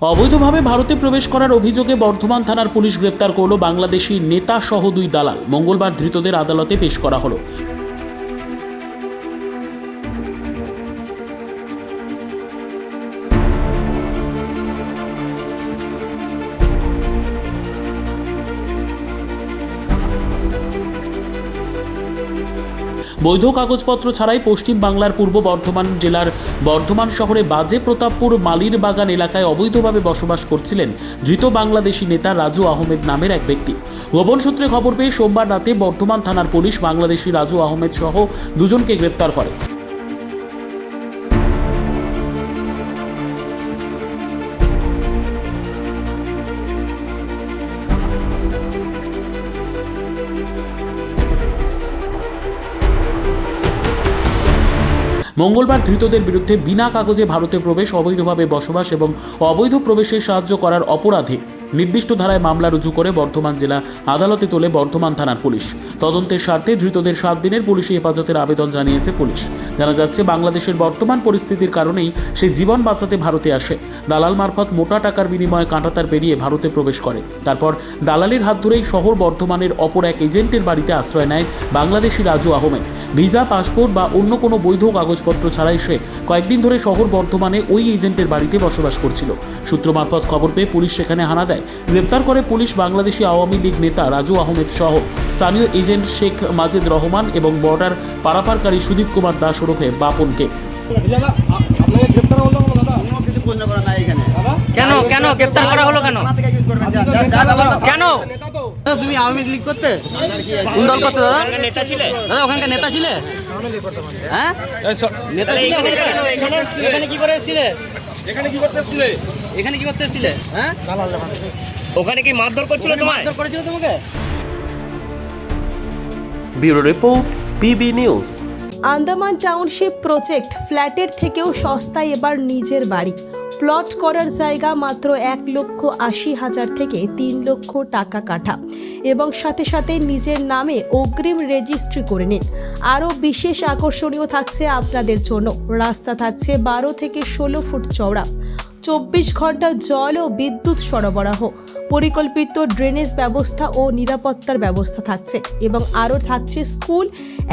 অবৈধভাবে ভারতে প্রবেশ করার অভিযোগে বর্ধমান থানার পুলিশ গ্রেপ্তার করল বাংলাদেশি নেতা সহ 2 দালাল। মঙ্গলবার ধৃতদের আদালতে পেশ করা হলো। বৈধ কাগজপত্র ছাড়াই পশ্চিম বাংলার পূর্ব বর্ধমান জেলার বর্ধমান শহরে বাজে প্রতাপপুর মালির বাগান এলাকায় অবৈধভাবে বসবাস করছিলেন ধৃত বাংলাদেশি নেতা রাজু আহমেদ নামের এক ব্যক্তি। গোপন সূত্রে খবর পেয়ে সোমবার রাতে বর্ধমান থানার পুলিশ বাংলাদেশি রাজু আহমেদ সহ 2 জনকে গ্রেপ্তার করে। মঙ্গলবার ধৃতদের বিরুদ্ধে বিনা কাগজে ভারতে প্রবেশ, অবৈধভাবে বসবাস এবং অবৈধ প্রবেশে সাহায্য করার অপরাধে নির্দিষ্ট ধারায় মামলা রুজু করে বর্ধমান জেলা আদালতে তোলে বর্ধমান থানার পুলিশ। তদন্তের স্বার্থে ধৃতদের 7 দিনের পুলিশি হেফাজতের আবেদন জানিয়েছে পুলিশ। জানা যাচ্ছে, বাংলাদেশের বর্তমান পরিস্থিতির কারণেই সে জীবন বাঁচাতে ভারতে আসে। দালাল মারফত মোটা টাকার বিনিময়ে কাঁটাতার পেরিয়ে ভারতে প্রবেশ করে। তারপর দালালির হাত ধরেই শহর বর্ধমানের অপর এক এজেন্টের বাড়িতে আশ্রয় নেয় বাংলাদেশি রাজু আহমেদ। ভিসা, পাসপোর্ট বা অন্য কোনো বৈধ কাগজপত্র ছাড়াই সে কয়েকদিন ধরে শহর বর্ধমানে ওই এজেন্টের বাড়িতে বসবাস করছিল। সূত্র মারফত খবর পেয়ে পুলিশ সেখানে হানা দেয়। গ্রেপ্তার করে পুলিশ বাংলাদেশি আওয়ামী লীগ নেতা রাজু আহমেদ সহ স্থানীয় এজেন্ট শেখ মাজেদ রহমান এবং বর্ডার পারাপারকারী সুদীপ কুমার দাস ওরফে বাপনকে। কেন কেন গ্রেপ্তার করা হলো? কেন কেন তুমি আওয়ামী লীগ করতে কোন দল করতে দাদা? নেতা ছিলে? দাদা ওখানকার নেতা ছিলে? হ্যাঁ নেতা ছিলে? এখানে কি করে এসেছিলে? এখানে কি করতে এসেছিলে? হ্যাঁ ওখানে কি মারধর করছিল তোমায়? মারধর করেছিল তোমাকে? Bureau report, PB news. Andaman township project ফ্ল্যাটের থেকেও সস্তায় এবার নিজের বাড়ি। প্লট করার জায়গা মাত্র 1,80,000 থেকে 3 লক্ষ টাকা কাঠা এবং সাথে সাথে নিজের নামে অগ্রিম রেজিস্ট্রি করে নিন। আরও বিশেষ আকর্ষণীয় থাকছে আপনাদের জন্য। রাস্তা থাকছে 12 থেকে 16 ফুট চওড়া, 24 ঘন্টা জল ও বিদ্যুৎ সরবরাহ, পরিকল্পিত ড্রেনেজ ব্যবস্থা ও নিরাপত্তার ব্যবস্থা থাকছে এবং আরও থাকছে স্কুল,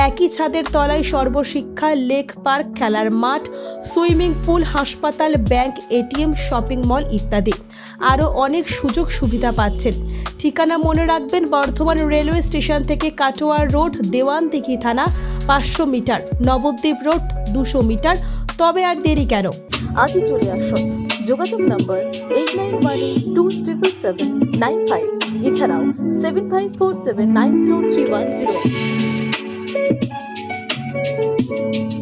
একই ছাদের তলায় সর্বশিক্ষা, লেক পার্ক, খেলার মাঠ, সুইমিং পুল, হাসপাতাল, ব্যাংক, এটিএম, শপিং মল ইত্যাদি। আরও অনেক সুযোগ সুবিধা পাচ্ছেন। ঠিকানা মনে রাখবেন, বর্ধমান রেলওয়ে স্টেশন থেকে কাটোয়ার রোড, দেওয়ানদিঘি থানা 500 মিটার, নবদ্বীপ রোড 200 মিটার। তবে আর দেরি কেন, আজই চলে আসুন। যোগাযোগ নম্বর 8918277795, এছাড়াও 7547903108।